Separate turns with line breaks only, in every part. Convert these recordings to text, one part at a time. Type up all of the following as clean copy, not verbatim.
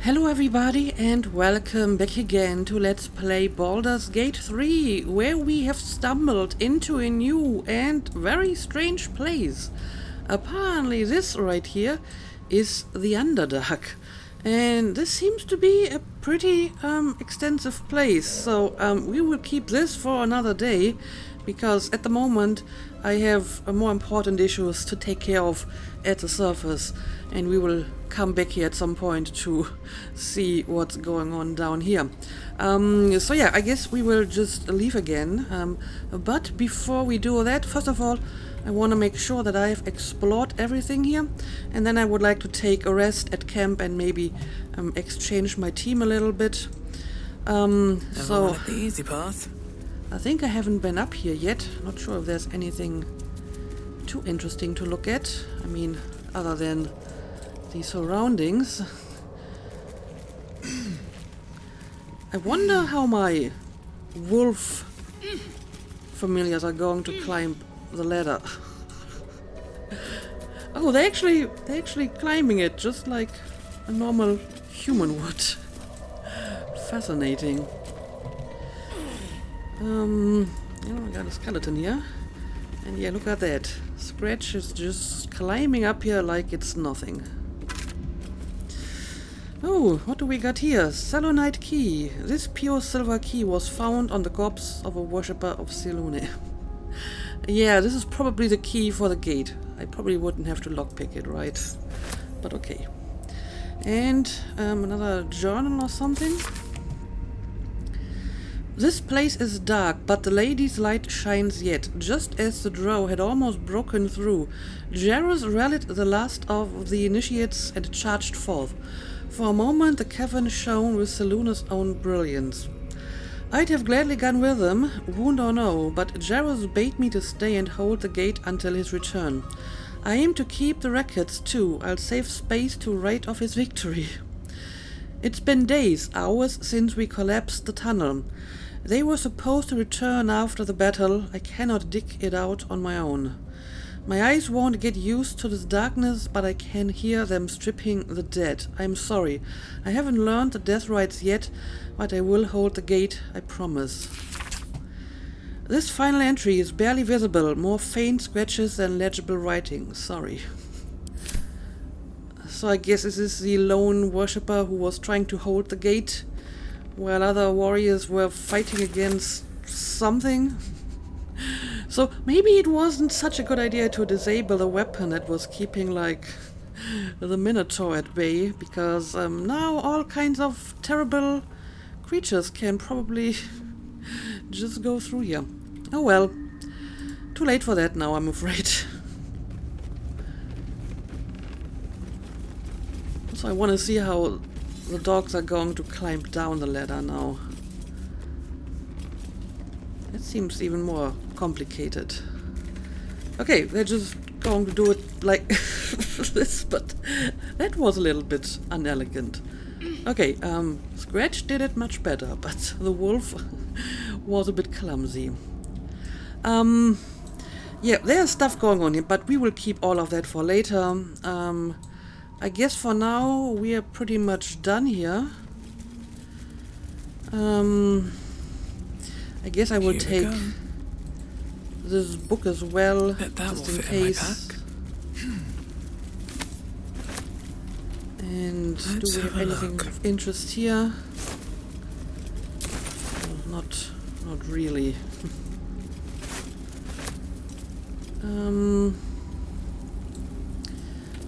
Hello everybody and welcome back again to Let's Play Baldur's Gate 3, where we have stumbled into a new and very strange place. Apparently this right here is the Underdark, and this seems to be a pretty extensive place, so we will keep this for another day, because at the moment I have more important issues to take care of at the surface, and we will come back here at some point to see what's going on down here. So yeah, I guess we will just leave again, but before we do that, first of all, I want to make sure that I've explored everything here, and then I would like to take a rest at camp and maybe exchange my team a little bit. So
the easy path.
I think I haven't been up here yet. Not sure if there's anything too interesting to look at. I mean, other than the surroundings. I wonder how my wolf familiars are going to climb the ladder. Oh, they're actually climbing it just like a normal human would. Fascinating. I got a skeleton here. And yeah, look at that. Scratch is just climbing up here like it's nothing. Oh, what do we got here? Selenite key. This pure silver key was found on the corpse of a worshipper of Selune. Yeah, this is probably the key for the gate. I probably wouldn't have to lockpick it, right? But okay. And another journal or something. This place is dark, but the lady's light shines yet. Just as the drow had almost broken through, Jarrus rallied the last of the initiates and charged forth. For a moment the cavern shone with Selune's own brilliance. I'd have gladly gone with him, wound or no, but Jarrus bade me to stay and hold the gate until his return. I aim to keep the records too. I'll save space to write of his victory. It's been days, hours since we collapsed the tunnel. They were supposed to return after the battle. I cannot dig it out on my own. My eyes won't get used to this darkness, but I can hear them stripping the dead. I'm sorry. I haven't learned the death rites yet, but I will hold the gate, I promise. This final entry is barely visible, more faint scratches than legible writing. Sorry. So I guess this is the lone worshipper who was trying to hold the gate, while other warriors were fighting against something. So maybe it wasn't such a good idea to disable the weapon that was keeping, like, the Minotaur at bay, because now all kinds of terrible creatures can probably just go through here. Oh well, too late for that now, I'm afraid. So I want to see how the dogs are going to climb down the ladder now. It seems even more complicated. Okay, they're just going to do it like this, but that was a little bit unelegant. Okay, Scratch did it much better, but the wolf was a bit clumsy. Yeah, there's stuff going on here, but we will keep all of that for later. I guess for now we are pretty much done here. I guess I will take this book as well, just in case. And do we have anything of interest here? Not really.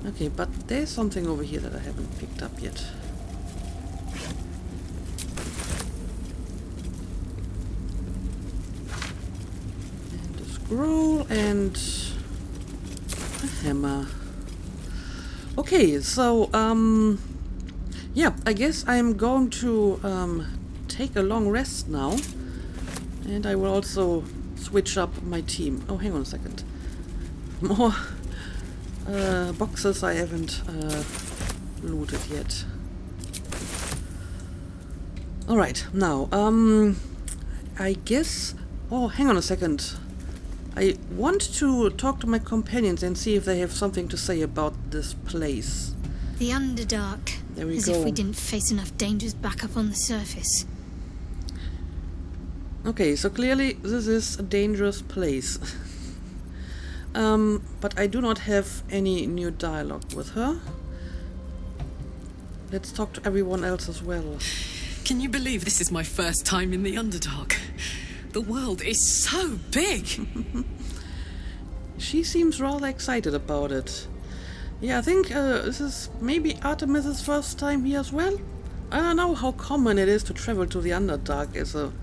Okay, but there's something over here that I haven't picked up yet. And a scroll and a hammer. Okay, so yeah, I guess I'm going to take a long rest now, and I will also switch up my team. Oh, hang on a second. More boxes I haven't looted yet. Alright, now, I guess... Oh, hang on a second. I want to talk to my companions and see if they have something to say about this place.
The Underdark.
There we
As
go.
if we didn't face enough dangers back up on the surface.
Okay, so clearly this is a dangerous place. But I do not have any new dialogue with her. Let's talk to everyone else as well.
Can you believe this is my first time in the Underdark? The world is so big!
She seems rather excited about it. Yeah, I think this is maybe Artemis's first time here as well. I don't know how common it is to travel to the Underdark as a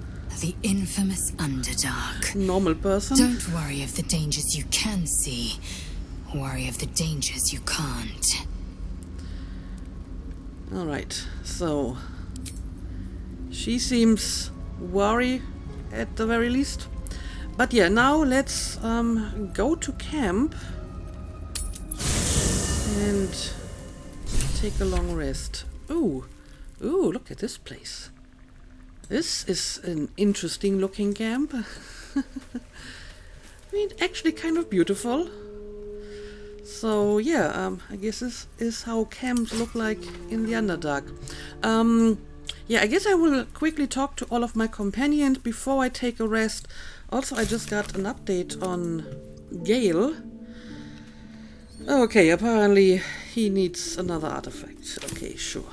The infamous Underdark.
normal person.
Don't worry of the dangers you can see. Worry of the dangers you can't.
Alright, so she seems worried at the very least. But yeah, now let's go to camp and take a long rest. Ooh, look at this place. This is an interesting looking camp. I mean, actually kind of beautiful. So yeah, I guess this is how camps look like in the Underdark. Yeah, I guess I will quickly talk to all of my companions before I take a rest. Also, I just got an update on Gale. Okay, apparently he needs another artifact. Okay, sure.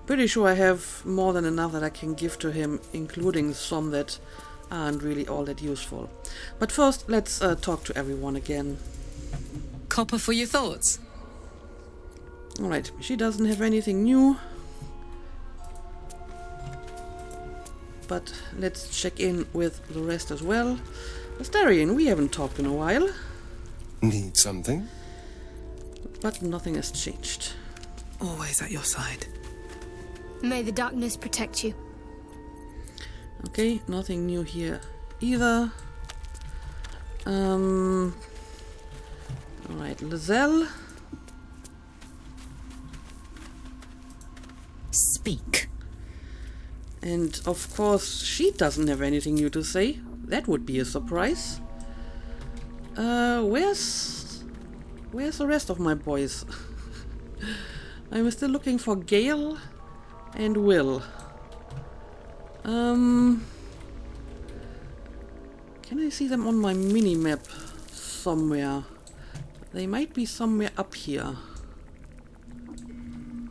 Pretty sure I have more than enough that I can give to him, including some that aren't really all that useful. But first, let's talk to everyone again.
Copper for your thoughts.
Alright, she doesn't have anything new. But let's check in with the rest as well. Astarion, we haven't talked in a while.
Need something?
But nothing has changed.
Always at your side.
May the darkness protect you.
Okay, nothing new here either. Alright, Lae'zel.
Speak.
And of course, she doesn't have anything new to say. That would be a surprise. Where's the rest of my boys? I'm still looking for Gale and Will. Can I see them on my mini-map somewhere? They might be somewhere up here.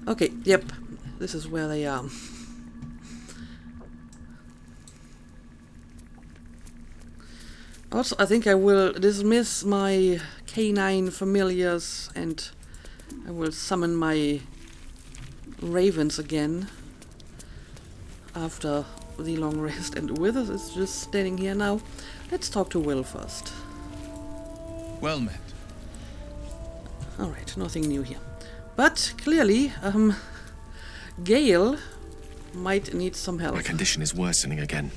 Okay, yep. This is where they are. Also, I think I will dismiss my canine familiars and I will summon my ravens again after the long rest. And Withers is just standing here now. Let's talk to Will first.
Well met.
Alright, nothing new here. But clearly, Gale might need some help.
My condition is worsening again.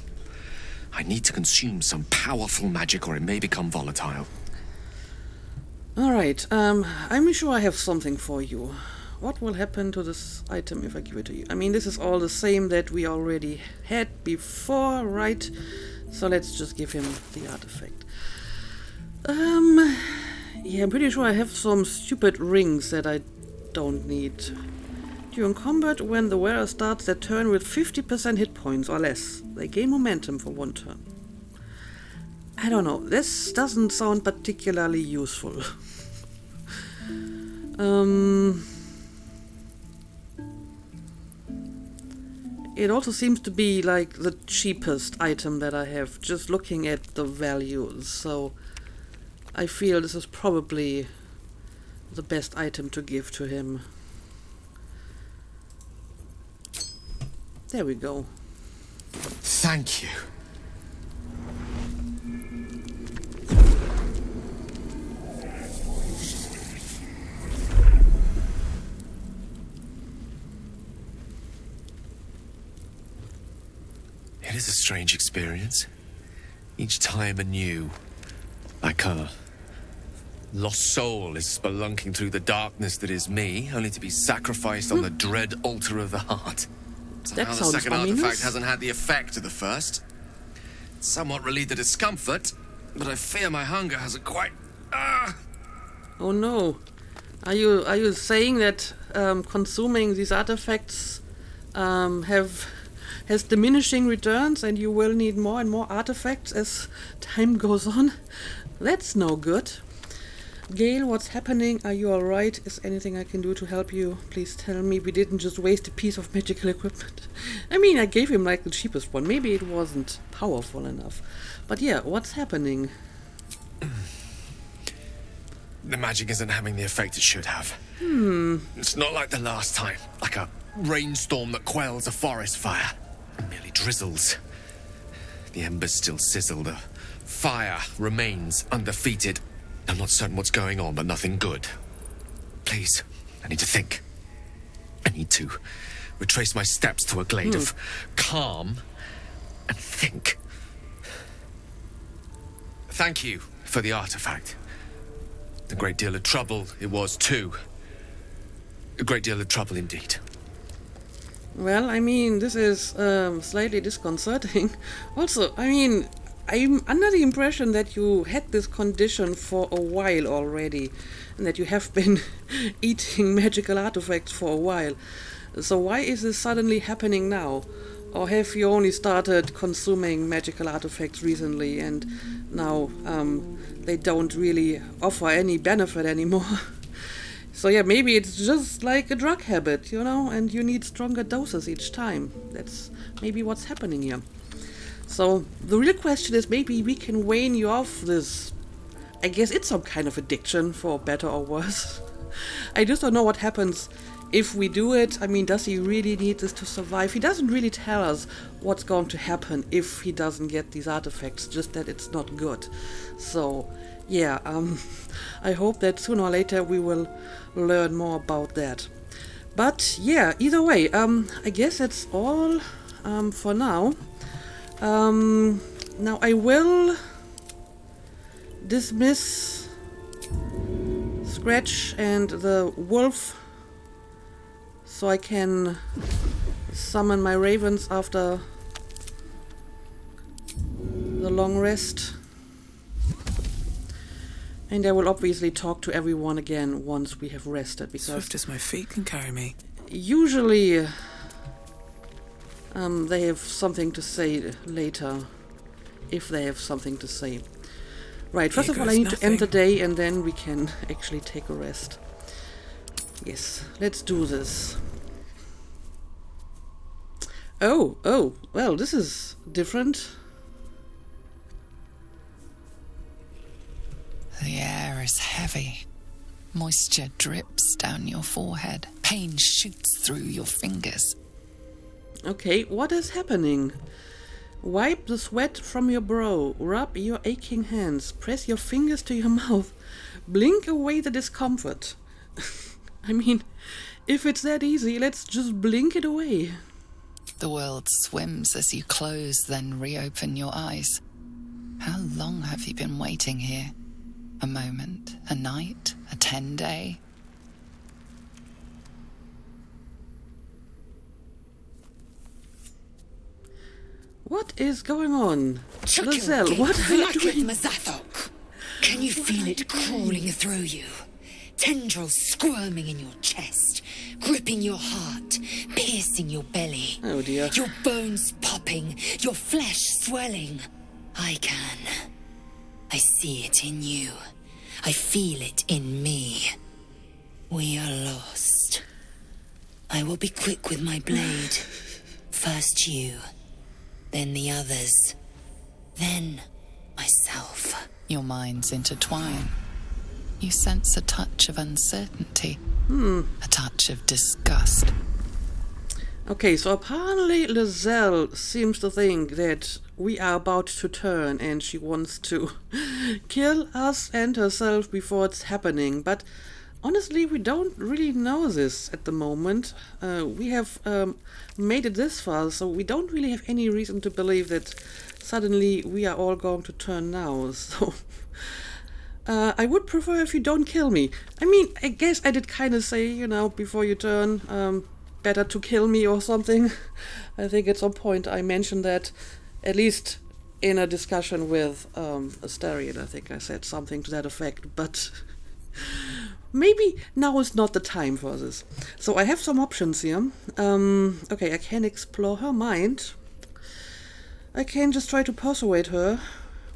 I need to consume some powerful magic or it may become volatile.
Alright, I'm sure I have something for you. What will happen to this item if I give it to you? I mean, this is all the same that we already had before, right? So let's just give him the artifact. Yeah, I'm pretty sure I have some stupid rings that I don't need. During combat, when the wearer starts their turn with 50% hit points or less, they gain momentum for one turn. I don't know, this doesn't sound particularly useful. It also seems to be like the cheapest item that I have, just looking at the values, so I feel this is probably the best item to give to him. There we go.
Thank you. It is a strange experience. Each time anew. Like a lost soul is spelunking through the darkness that is me, only to be sacrificed on the dread altar of the heart.
That
Somehow the
sounds
second
ominous.
artifact hasn't had the effect of the first. It's somewhat relieved the discomfort, but I fear my hunger hasn't quite...
Oh no. Are you saying that consuming these artifacts has diminishing returns, and you will need more and more artifacts as time goes on? That's no good. Gale, what's happening? Are you alright? Is anything I can do to help you? Please tell me we didn't just waste a piece of magical equipment. I mean, I gave him like the cheapest one. Maybe it wasn't powerful enough. But yeah, what's happening?
The magic isn't having the effect it should have. It's not like the last time, like a rainstorm that quells a forest fire. It merely drizzles. The embers still sizzle, the fire remains undefeated. I'm not certain what's going on, but nothing good. Please, I need to think. I need to retrace my steps to a glade of calm and think. Thank you for the artifact. A great deal of trouble it was, too. A great deal of trouble indeed.
Well, I mean, this is slightly disconcerting. Also, I mean, I'm under the impression that you had this condition for a while already, and that you have been eating magical artifacts for a while. So why is this suddenly happening now? Or have you only started consuming magical artifacts recently, and now they don't really offer any benefit anymore? So yeah, maybe it's just like a drug habit, you know, and you need stronger doses each time. That's maybe what's happening here. So the real question is, maybe we can wane you off this. I guess it's some kind of addiction, for better or worse. I just don't know what happens if we do it. I mean, does he really need this to survive? He doesn't really tell us what's going to happen if he doesn't get these artifacts, just that it's not good. So yeah, I hope that sooner or later we will learn more about that. But yeah, either way, I guess that's all for now. Now I will dismiss Scratch and the wolf so I can summon my ravens after the long rest. And I will obviously talk to everyone again once we have rested, because
Swift as my feet can carry me.
usually they have something to say later, if they have something to say. Right, first of all I need to end the day, and then we can actually take a rest. Yes, let's do this. Oh, well, this is different.
The air is heavy. Moisture drips down your forehead. Pain shoots through your fingers.
Okay, what is happening? Wipe the sweat from your brow. Rub your aching hands. Press your fingers to your mouth. Blink away the discomfort. I mean, if it's that easy, let's just blink it away.
The world swims as you close, then reopen your eyes. How long have you been waiting here? A moment, a night, a 10-day?
What is going on? Lae'zel, what are you doing?
Mazathok. Can you feel it crawling through you? Tendrils squirming in your chest, gripping your heart, piercing your belly.
Oh dear.
Your bones popping, your flesh swelling. I can. I see it in you. I feel it in me. We are lost. I will be quick with my blade. First you, then the others, then myself.
Your minds intertwine. You sense a touch of uncertainty, a touch of disgust.
Okay, so apparently Lae'zel seems to think that we are about to turn, and she wants to kill us and herself before it's happening. But honestly, we don't really know this at the moment. We have made it this far, so we don't really have any reason to believe that suddenly we are all going to turn now. So I would prefer if you don't kill me. I mean, I guess I did kind of say, you know, before you turn, better to kill me or something. I think at some point I mentioned that, at least in a discussion with Astarion. I think I said something to that effect, but maybe now is not the time for this. So I have some options here. Okay, I can explore her mind. I can just try to persuade her.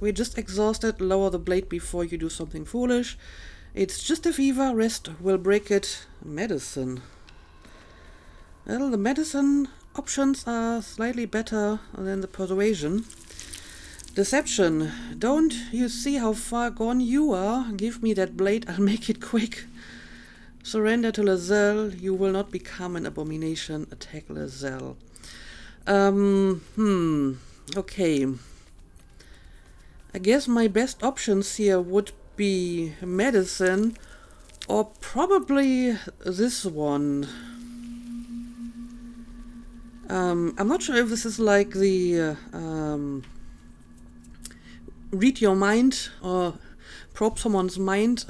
We're just exhausted. Lower the blade before you do something foolish. It's just a fever. Rest will break it. Medicine. Well, the medicine options are slightly better than the persuasion. Deception. Don't you see how far gone you are? Give me that blade. I'll make it quick. Surrender to Lae'zel. You will not become an abomination. Attack Lae'zel. Okay. I guess my best options here would be medicine or probably this one. I'm not sure if this is like the read your mind or probe someone's mind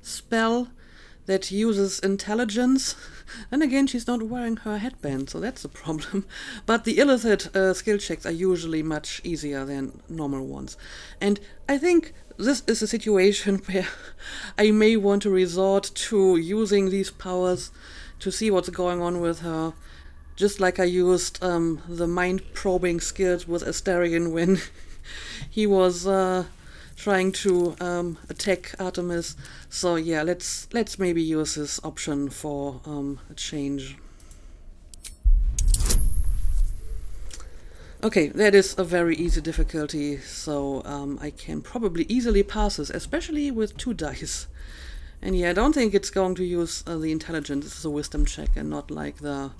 spell that uses intelligence. And again, she's not wearing her headband, so that's a problem. But the illicit skill checks are usually much easier than normal ones. And I think this is a situation where I may want to resort to using these powers to see what's going on with her. Just like I used the mind-probing skills with Asterion when he was trying to attack Artemis. So yeah, let's maybe use this option for a change. Okay, that is a very easy difficulty, so I can probably easily pass this, especially with 2 dice. And yeah, I don't think it's going to use the intelligence. This is a wisdom check and not like the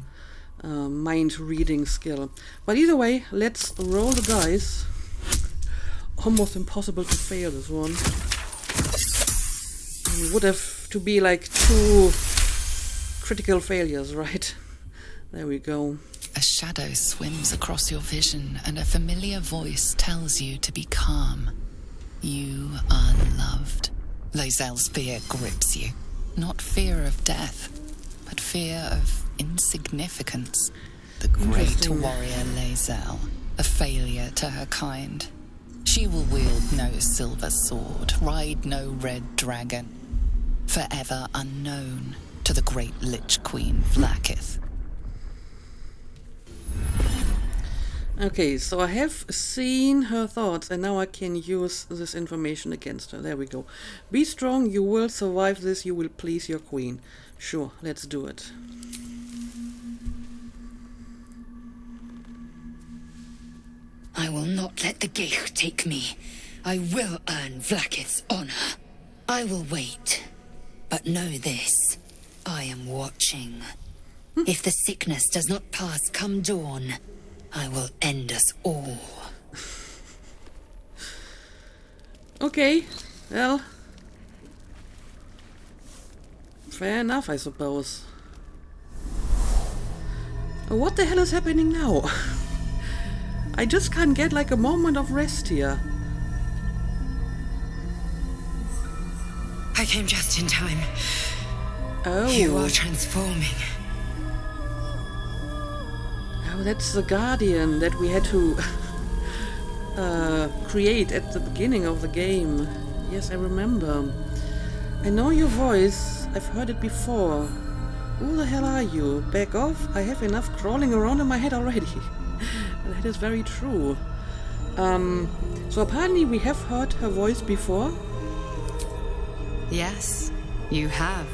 mind-reading skill. But either way, let's roll the dice. Almost impossible to fail this one. It would have to be like 2 critical failures, right? There we go.
A shadow swims across your vision, and a familiar voice tells you to be calm. You are loved. Lae'zel's fear grips you. Not fear of death, but fear of insignificance. The great warrior Lae'zel, a failure to her kind. She will wield no silver sword, ride no red dragon, forever unknown to the great Lich Queen Vlaakith.
Okay, so I have seen her thoughts and now I can use this information against her. There we go. Be strong, you will survive this, you will please your queen. Sure, let's do it.
I will not let the Geich take me. I will earn Vlaakith's honor. I will wait. But know this, I am watching. If the sickness does not pass come dawn, I will end us all.
Okay, well, fair enough, I suppose. What the hell is happening now? I just can't get like a moment of rest here.
I came just in time.
Oh.
You are transforming.
Oh, that's the Guardian that we had to create at the beginning of the game. Yes, I remember. I know your voice. I've heard it before. Who the hell are you? Back off. I have enough crawling around in my head already. That is very true. So apparently we have heard her voice before.
Yes, you have.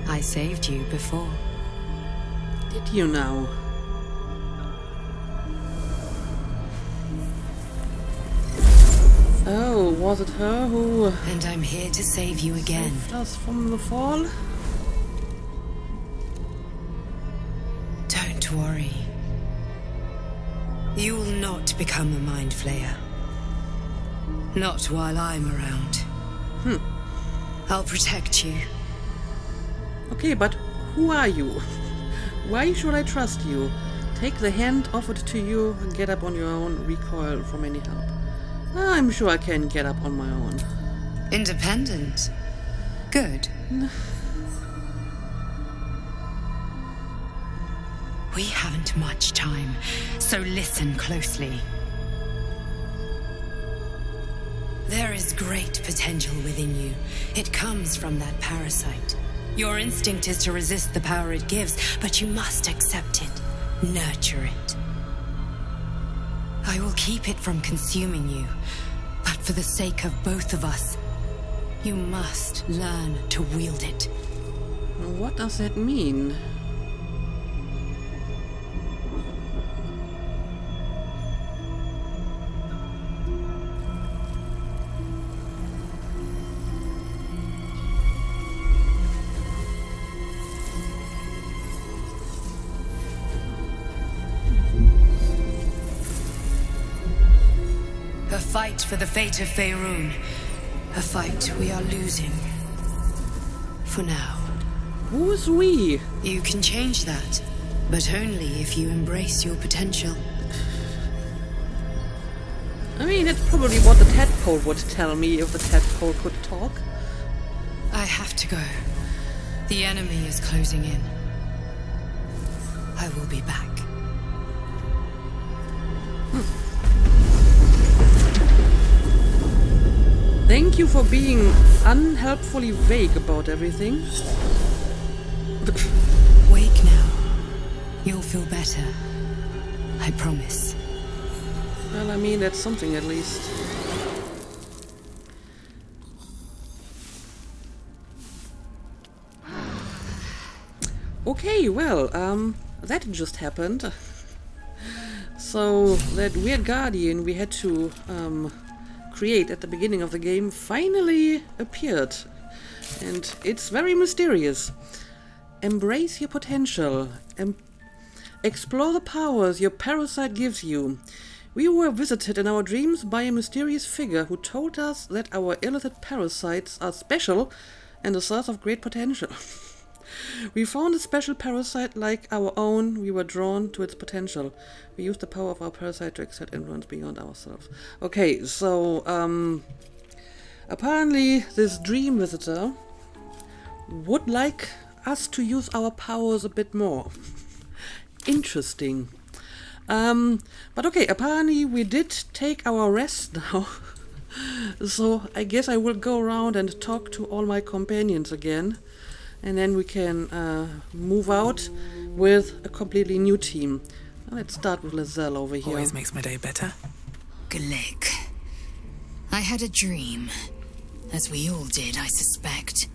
I saved you before.
Did you now? Oh, was it her who
And I'm here to save you again.
saved us from the fall?
Don't worry. You will not become a mind flayer. Not while I'm around. I'll protect you.
Okay, but who are you? Why should I trust you? Take the hand offered to you and get up on your own, recoil from any help. I'm sure I can get up on my own.
Independent. Good. We haven't much time, so listen closely. There is great potential within you. It comes from that parasite. Your instinct is to resist the power it gives, but you must accept it, nurture it. I will keep it from consuming you, but for the sake of both of us, you must learn to wield it.
What does that mean?
A fight for the fate of Faerun. A fight we are losing. For now.
Who's we?
You can change that, but only if you embrace your potential.
I mean, it's probably what the tadpole would tell me if the tadpole could talk.
I have to go. The enemy is closing in. I will be back.
Thank you for being unhelpfully vague about everything.
Wake now. You'll feel better. I promise.
Well, I mean, that's something at least. Okay, well, that just happened. So, that weird guardian we had to, create at the beginning of the game finally appeared. And it's very mysterious. Embrace your potential. Explore the powers your parasite gives you. We were visited in our dreams by a mysterious figure who told us that our illicit parasites are special and a source of great potential. We found a special parasite like our own. We were drawn to its potential. We used the power of our parasite to exert influence beyond ourselves. Okay, so apparently this dream visitor would like us to use our powers a bit more. Interesting. But okay, apparently we did take our rest now. So I guess I will go around and talk to all my companions again. And then we can move out with a completely new team. Let's start with Lae'zel over here.
Always makes my day better.
Glick. I had a dream. As we all did, I suspect.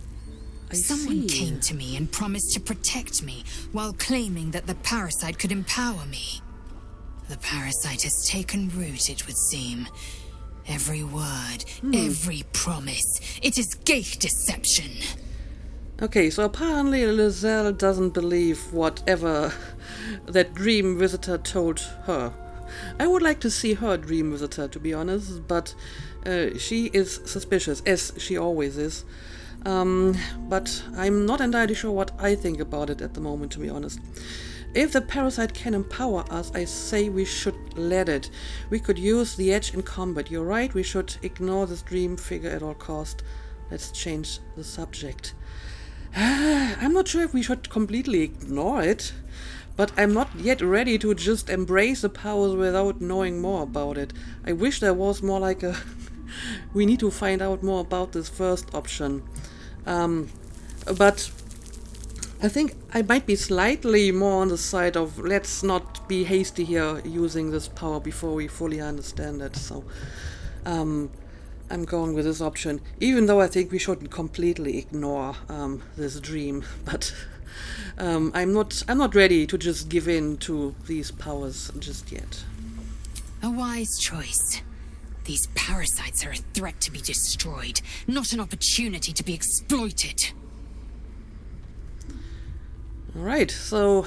Someone came to me and promised to protect me while claiming that the parasite could empower me. The parasite has taken root, it would seem. Every word, every promise. It is gate deception.
Okay, so apparently Lae'zel doesn't believe whatever that dream visitor told her. I would like to see her dream visitor, to be honest, but she is suspicious, as she always is. But I'm not entirely sure what I think about it at the moment, to be honest. If the parasite can empower us, I say we should let it. We could use the edge in combat. You're right, we should ignore this dream figure at all cost. Let's change the subject. I'm not sure if we should completely ignore it, but I'm not yet ready to just embrace the powers without knowing more about it. I wish there was more like a we need to find out more about this first option. But I think I might be slightly more on the side of let's not be hasty here using this power before we fully understand it. So I'm going with this option, even though I think we shouldn't completely ignore this dream. But I'm not ready to just give in to these powers just yet.
A wise choice. These parasites are a threat to be destroyed, not an opportunity to be exploited.
Alright, so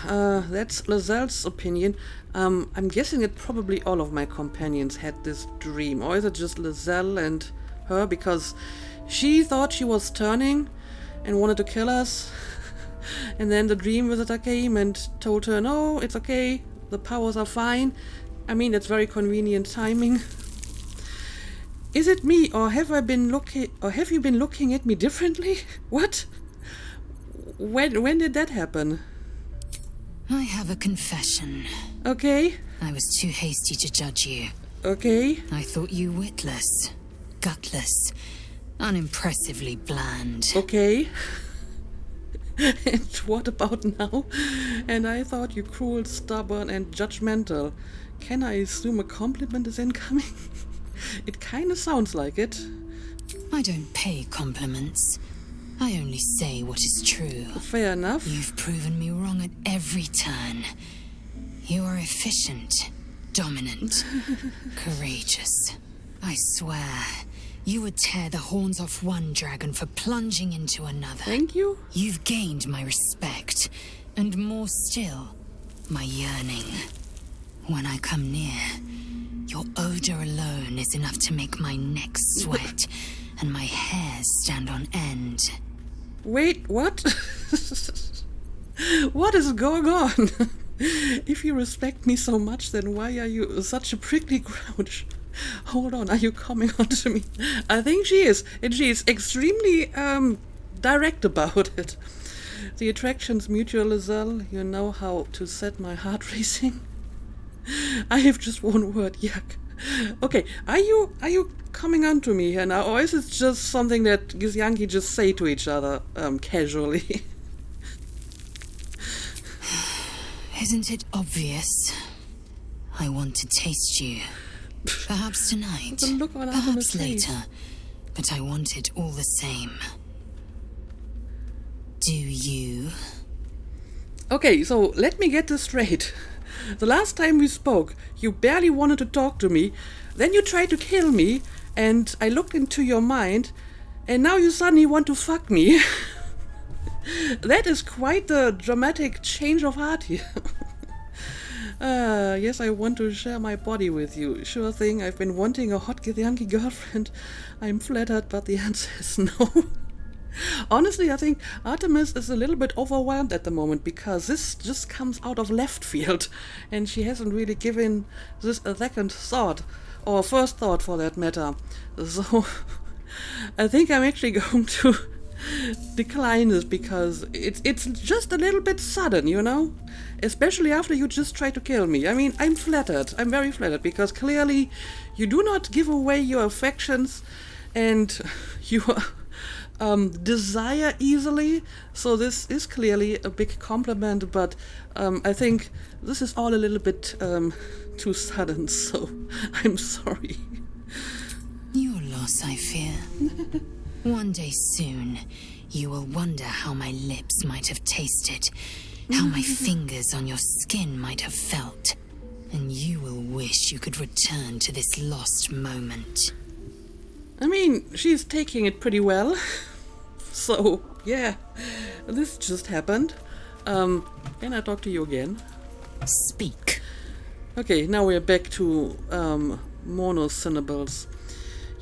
that's Lae'zel's opinion. I'm guessing that probably all of my companions had this dream, or is it just Lae'zel and her, because she thought she was turning and wanted to kill us, and then the dream visitor came and told her, no, it's okay, the powers are fine. I mean, it's very convenient timing. Is it me, or have you been looking at me differently? What? When did that happen?
I have a confession.
Okay.
I was too hasty to judge you.
Okay.
I thought you witless, gutless,
Unimpressively bland.
Okay. And what about now? And I thought you cruel, stubborn, and judgmental. Can I assume a compliment is incoming? It kinda sounds like it.
I don't pay compliments. I only say what is true.
Fair enough.
You've proven me wrong at every turn. You are efficient, dominant, courageous. I swear, you would tear the horns off one dragon for plunging into another.
Thank you.
You've gained my respect, and more still, my yearning. When I come near, your odor alone is enough to make my neck sweat and my hair stand on end.
Wait, what? What is going on? If you respect me so much, then why are you such a prickly grouch? Hold on, are you coming on to me? I think she is, and she is extremely direct about it. The attraction's mutual, Lae'zel. You know how to set my heart racing. I have just one word, yuck. Okay, are you coming on to me here now, or is it just something that Githyanki just say to each other casually?
Isn't it obvious? I want to taste you. Perhaps tonight,
The look on
perhaps
Artemis' face.
later, but I want it all the same. Do you?
Okay, so let me get this straight. The last time we spoke, you barely wanted to talk to me, then you tried to kill me, and I looked into your mind, and now you suddenly want to fuck me. That is quite the dramatic change of heart here. Yes, I want to share my body with you. Sure thing, I've been wanting a hot Githyanki girlfriend. I'm flattered, but the answer is no. Honestly, I think Artemis is a little bit overwhelmed at the moment because this just comes out of left field and she hasn't really given this a second thought, or first thought for that matter. So I think I'm actually going to decline this because it's just a little bit sudden, you know? Especially after you just tried to kill me. I mean, I'm flattered. I'm very flattered because clearly you do not give away your affections and you desire easily. So this is clearly a big compliment, but I think this is all a little bit too sudden, so I'm sorry.
Your loss, I fear. One day soon, you will wonder how my lips might have tasted, how my fingers on your skin might have felt, and you will wish you could return to this lost moment.
I mean, she's taking it pretty well. So, yeah, this just happened. Can I talk to you again?
Speak.
Okay, now we're back to monosyllables.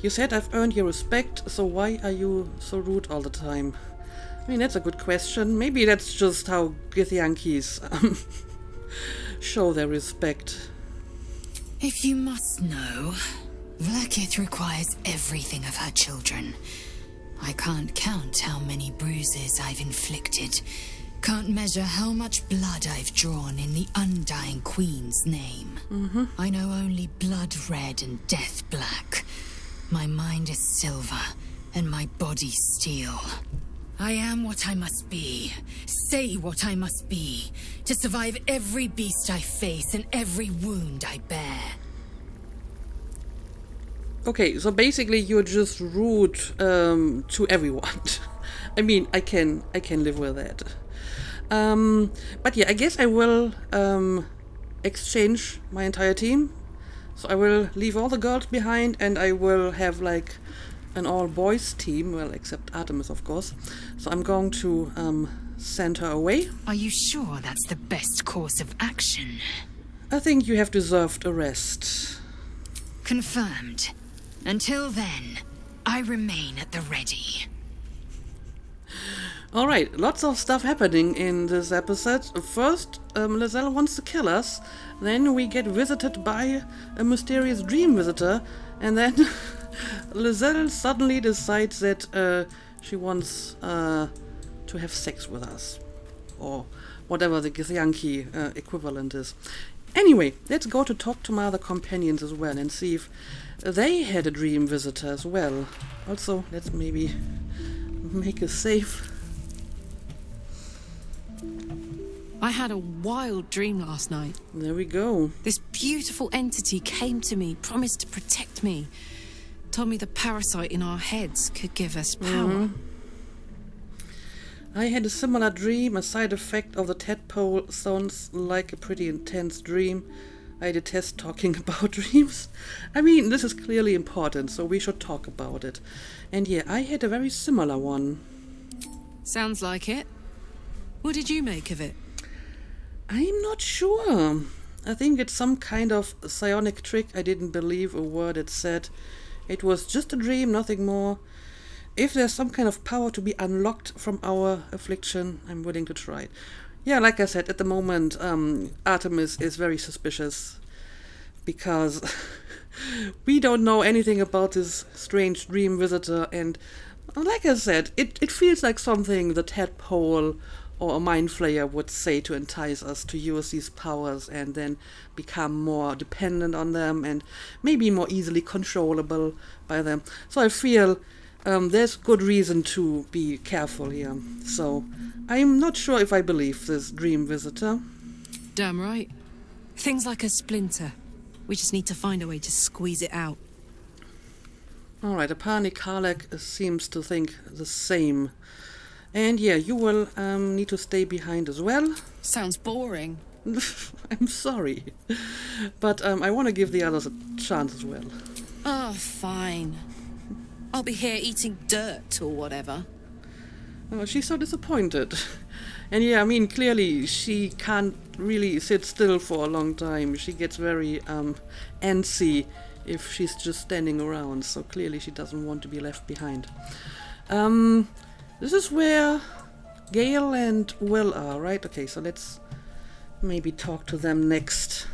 You said I've earned your respect, so why are you so rude all the time? I mean, that's a good question. Maybe that's just how Githyankis show their respect.
If you must know, Vlaakith requires everything of her children. I can't count how many bruises I've inflicted. Can't measure how much blood I've drawn in the undying Queen's name. I know only blood red and death black. My mind is silver, and my body steel. I am what I must be, say what I must be, to survive every beast I face and every wound I bear.
Okay, so basically you're just rude to everyone. I mean, I can live with that. But yeah, I guess I will exchange my entire team. So I will leave all the girls behind and I will have like an all-boys team, well, except Artemis, of course. So I'm going to send her away.
Are you sure that's the best course of action?
I think you have deserved a rest.
Confirmed. Until then, I remain at the ready.
Alright, lots of stuff happening in this episode. First, Lae'zel wants to kill us. Then we get visited by a mysterious dream visitor. And then Lae'zel suddenly decides that she wants to have sex with us. Or whatever the Githyanki equivalent is. Anyway, let's go to talk to my other companions as well and see if they had a dream visitor as well. Also, let's maybe make a save.
I had a wild dream last night.
There we go.
This beautiful entity came to me, promised to protect me, told me the parasite in our heads could give us power.
I had a similar dream. A side effect of the tadpole. Sounds like a pretty intense dream. I detest talking about dreams. I mean, this is clearly important, so we should talk about it. And yeah, I had a very similar one.
Sounds like it. What did you make of it?
I'm not sure. I think it's some kind of psionic trick. I didn't believe a word it said. It was just a dream, nothing more. If there's some kind of power to be unlocked from our affliction, I'm willing to try it. Yeah, like I said, at the moment, Artemis is very suspicious because we don't know anything about this strange dream visitor, and like I said, it feels like something the tadpole or a mind flayer would say to entice us to use these powers and then become more dependent on them and maybe more easily controllable by them. So I feel there's good reason to be careful here. So I'm not sure if I believe this dream visitor.
Damn right. Things like a splinter. We just need to find a way to squeeze it out.
Alright, apparently Karlak seems to think the same. And yeah, you will need to stay behind as well.
Sounds boring.
I'm sorry. But I want to give the others a chance as well.
Oh, fine. I'll be here eating dirt or whatever.
Oh, she's so disappointed. And yeah, I mean, clearly she can't really sit still for a long time. She gets very antsy if she's just standing around. So clearly she doesn't want to be left behind. This is where Gale and Will are, right? Okay, so let's maybe talk to them next.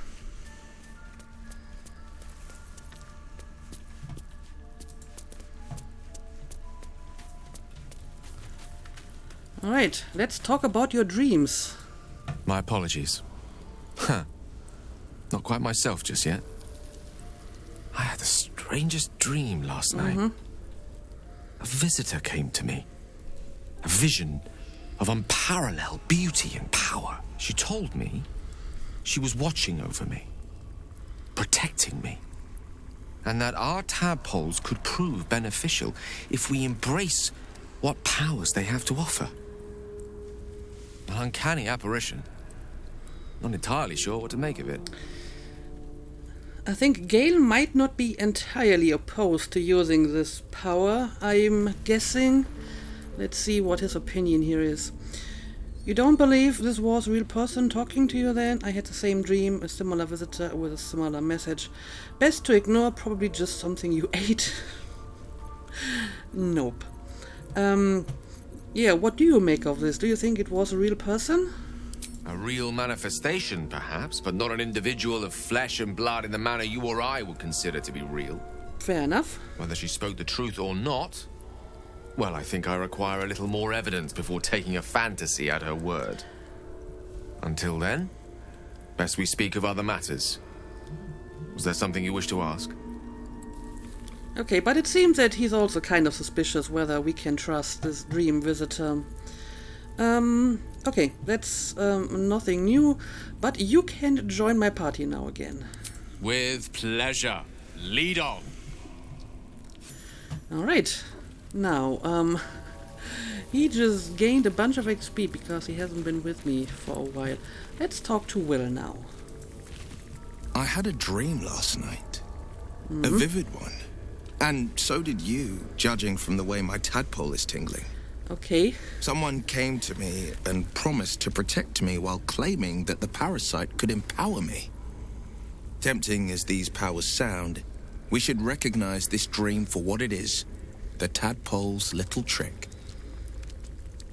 Alright, let's talk about your dreams.
My apologies. Not quite myself just yet. I had the strangest dream last night. A visitor came to me. A vision of unparalleled beauty and power. She told me she was watching over me, protecting me, and that our tadpoles could prove beneficial if we embrace what powers they have to offer. An uncanny apparition. Not entirely sure what to make of it.
I think Gale might not be entirely opposed to using this power, I'm guessing. Let's see what his opinion here is. You don't believe this was a real person talking to you then? I had the same dream, a similar visitor with a similar message. Best to ignore, probably just something you ate. Nope. Yeah, what do you make of this? Do you think it was a real person?
A real manifestation, perhaps, but not an individual of flesh and blood in the manner you or I would consider to be real.
Fair enough.
Whether she spoke the truth or not, well, I think I require a little more evidence before taking a fantasy at her word. Until then, best we speak of other matters. Was there something you wish to ask?
Okay, but it seems that he's also kind of suspicious whether we can trust this dream visitor. Okay, that's nothing new, but you can join my party now again.
With pleasure. Lead on.
Alright. Now, he just gained a bunch of XP because he hasn't been with me for a while. Let's talk to Will now.
I had a dream last night. A vivid one. And so did you, judging from the way my tadpole is tingling.
Okay.
Someone came to me and promised to protect me while claiming that the parasite could empower me. Tempting as these powers sound, we should recognize this dream for what it is. The tadpole's little trick.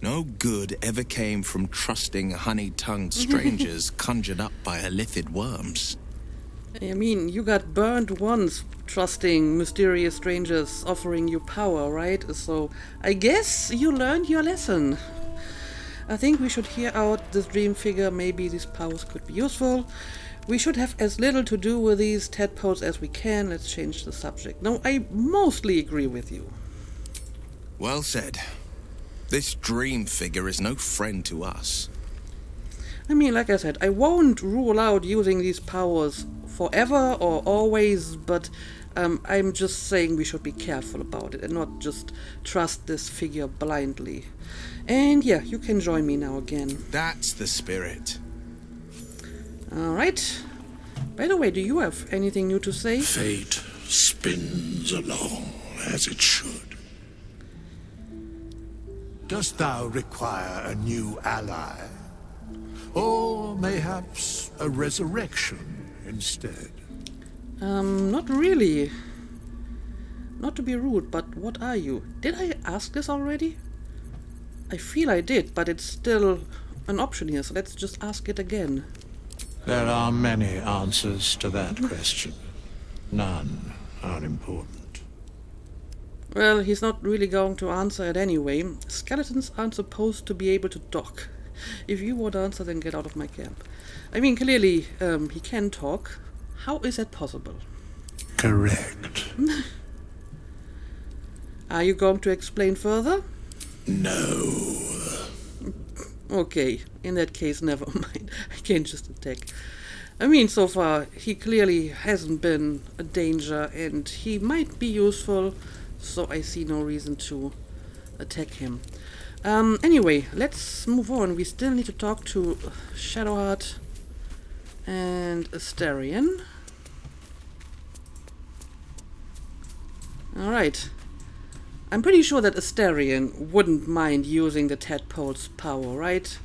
No good ever came from trusting honey-tongued strangers conjured up by illithid worms.
I mean, you got burned once trusting mysterious strangers offering you power, right? So I guess you learned your lesson. I think we should hear out this dream figure. Maybe these powers could be useful. We should have as little to do with these tadpoles as we can. Let's change the subject. No, I mostly agree with you.
Well said. This dream figure is no friend to us.
I mean, like I said, I won't rule out using these powers forever or always, but I'm just saying we should be careful about it and not just trust this figure blindly. And yeah, you can join me now again.
That's the spirit.
Alright. By the way, do you have anything new to say?
Fate spins along as it should. Dost thou require a new ally? Or mayhaps a resurrection instead?
Not really. Not to be rude, but what are you? Did I ask this already? I feel I did, but it's still an option here, so let's just ask it again.
There are many answers to that question. None are important.
Well, he's not really going to answer it anyway. Skeletons aren't supposed to be able to talk. If you won't answer, then get out of my camp. I mean, clearly, he can talk. How is that possible?
Correct.
Are you going to explain further?
No.
Okay, in that case, never mind. I can just attack. I mean, so far, he clearly hasn't been a danger, and he might be useful, so I see no reason to attack him. Anyway, let's move on. We still need to talk to Shadowheart and Astarion. Alright. I'm pretty sure that Astarion wouldn't mind using the tadpole's power, right?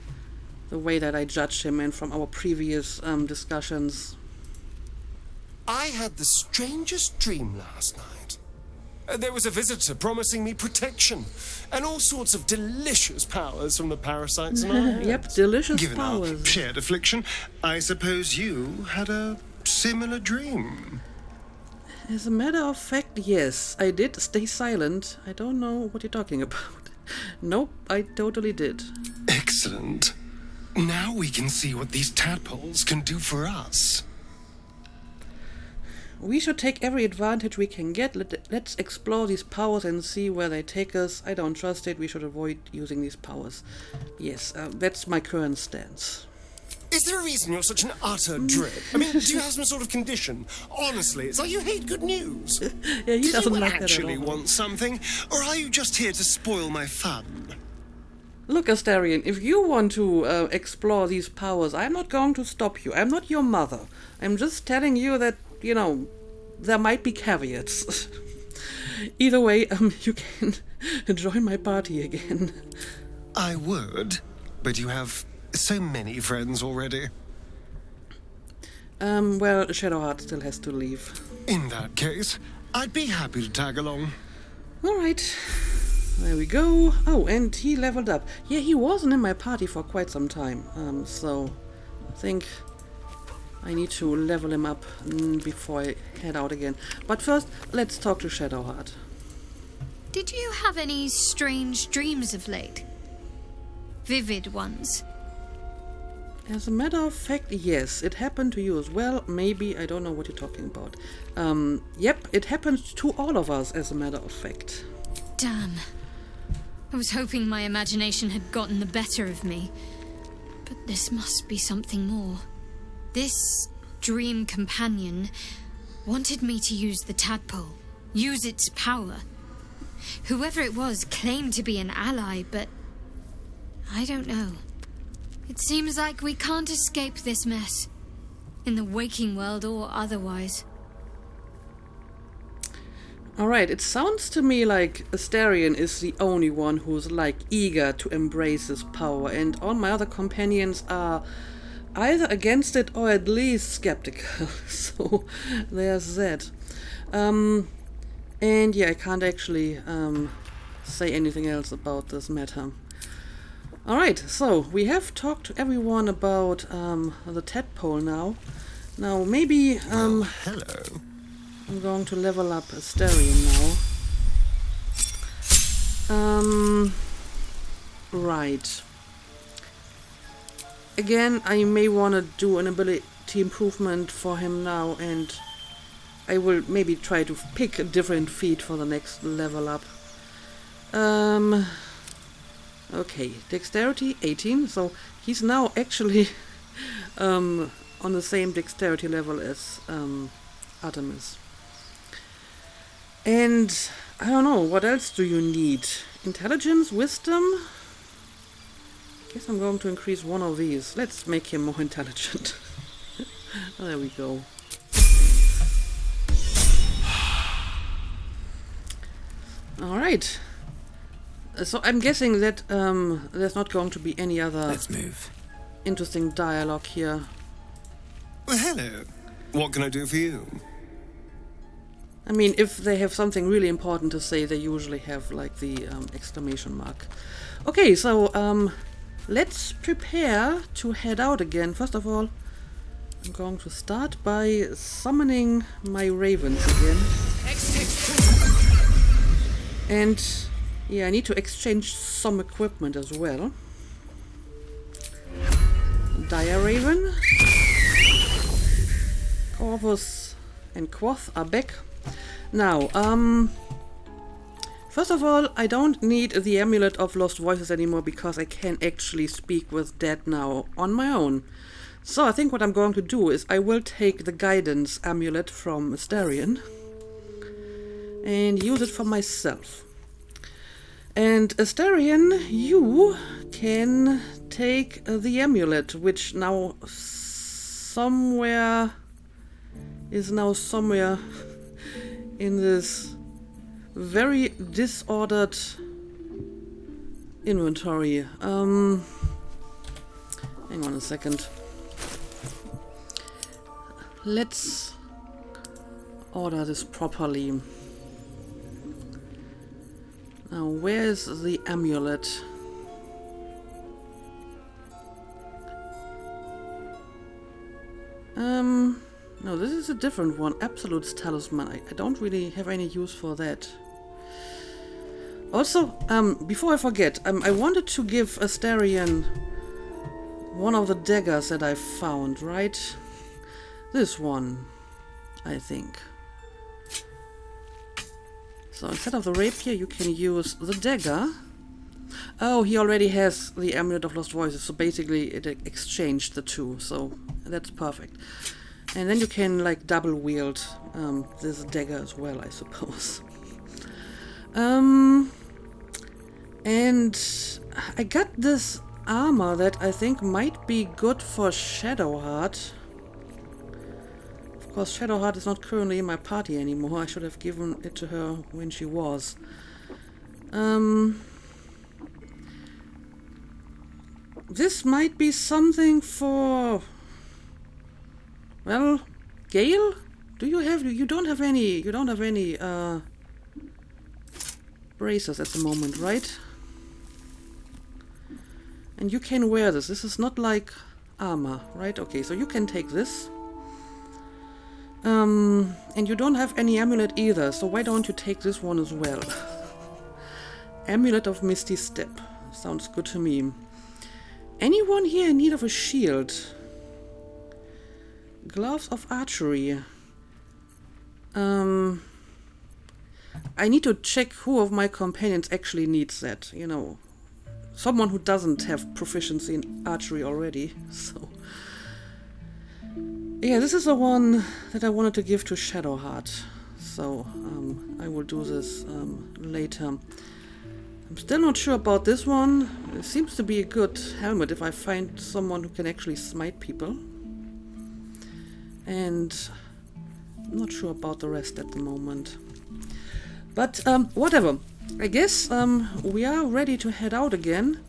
The way that I judged him and from our previous discussions.
I had the strangest dream last night. There was a visitor promising me protection and all sorts of delicious powers from the parasites in our heads.
Yep, delicious
Given
powers.
our shared affliction, I suppose you had a similar dream.
As a matter of fact, yes, I did stay silent. I don't know what you're talking about. Nope, I totally did.
Excellent. Now we can see what these tadpoles can do for us.
We should take every advantage we can get. Let's explore these powers and see where they take us. I don't trust it. We should avoid using these powers. Yes, that's my current stance.
Is there a reason you're such an utter drip? I mean, do you have some sort of condition? Honestly, it's like you hate good news.
Yeah, he doesn't like that at all.
Do you actually want something, or are you just here to spoil my fun?
Look, Astarion, if you want to explore these powers, I'm not going to stop you. I'm not your mother. I'm just telling you that, you know, there might be caveats. Either way, you can join my party again.
I would, but you have so many friends already.
Well, Shadowheart still has to leave.
In that case, I'd be happy to tag along.
Alright. There we go. Oh, and he leveled up. Yeah, he wasn't in my party for quite some time. So I think I need to level him up before I head out again. But first, let's talk to Shadowheart.
Did you have any strange dreams of late? Vivid ones?
As a matter of fact, yes. It happened to you as well. Maybe. I don't know what you're talking about. Yep, it happened to all of us, as a matter of fact.
Damn. I was hoping my imagination had gotten the better of me. But this must be something more. This dream companion wanted me to use the tadpole. Use its power. Whoever it was claimed to be an ally, but I don't know. It seems like we can't escape this mess. In the waking world or otherwise.
Alright, it sounds to me like Astarion is the only one who's like eager to embrace his power, and all my other companions are either against it or at least skeptical. So there's that. And yeah, I can't actually say anything else about this matter. Alright, so we have talked to everyone about the tadpole now. Now maybe
Hello.
I'm going to level up Astarion now. Right. Again, I may want to do an difficulty improvement for him now, and I will maybe try to pick a different feat for the next level up. Okay, dexterity 18, so he's now actually on the same dexterity level as Artemis. And I don't know, what else do you need? Intelligence, wisdom? I guess I'm going to increase one of these. Let's make him more intelligent. There we go. Alright. So I'm guessing that there's not going to be any other
Let's move.
Interesting dialogue here.
Well, hello. What can I do for you?
I mean, if they have something really important to say, they usually have like the exclamation mark. Okay, so let's prepare to head out again. First of all, I'm going to start by summoning my ravens again. And yeah, I need to exchange some equipment as well. Dire Raven, Corvus and Quoth are back. Now, first of all, I don't need the Amulet of Lost Voices anymore because I can actually speak with dead now on my own. So I think what I'm going to do is I will take the Guidance Amulet from Astarion and use it for myself. And Astarion, you can take the amulet, which now somewhere in this very disordered inventory. Hang on a second. Let's order this properly. Now, where's the amulet? No, this is a different one. Absolute's Talisman. I don't really have any use for that. Also, before I forget, I wanted to give Astarion one of the daggers that I found, right? This one, I think. So instead of the rapier, you can use the dagger. Oh, he already has the Amulet of Lost Voices, so basically it exchanged the two, so that's perfect. And then you can like double wield this dagger as well, I suppose. And I got this armor that I think might be good for Shadowheart. Of course, Shadowheart is not currently in my party anymore. I should have given it to her when she was. This might be something for... Well, Gale? You don't have any bracers at the moment, right? And you can wear this. This is not like armor, right? Okay, so you can take this. And you don't have any amulet either, so why don't you take this one as well? Amulet of Misty Step. Sounds good to me. Anyone here in need of a shield? Gloves of Archery. I need to check who of my companions actually needs that, you know. Someone who doesn't have proficiency in archery already, so... Yeah, this is the one that I wanted to give to Shadowheart, so I will do this later. I'm still not sure about this one. It seems to be a good helmet if I find someone who can actually smite people. And I'm not sure about the rest at the moment. But whatever. I guess we are ready to head out again.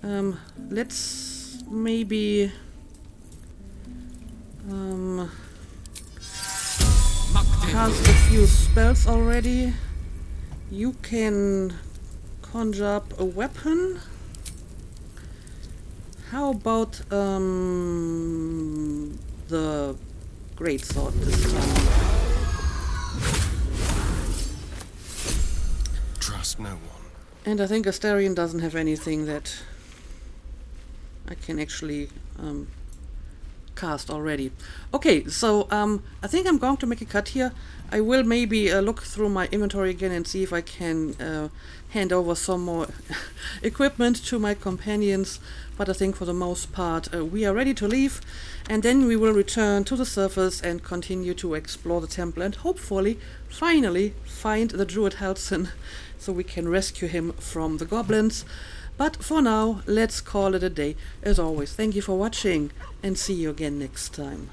Let's maybe... cast a few spells already. You can conjure up a weapon. How about the greatsword this time?
Trust no one.
And I think Astarion doesn't have anything that I can actually cast already. Okay, so I think I'm going to make a cut here. I will maybe look through my inventory again and see if I can hand over some more equipment to my companions, but I think for the most part we are ready to leave, and then we will return to the surface and continue to explore the temple and hopefully finally find the druid Halsin so we can rescue him from the goblins. But for now, let's call it a day. As always, thank you for watching and see you again next time.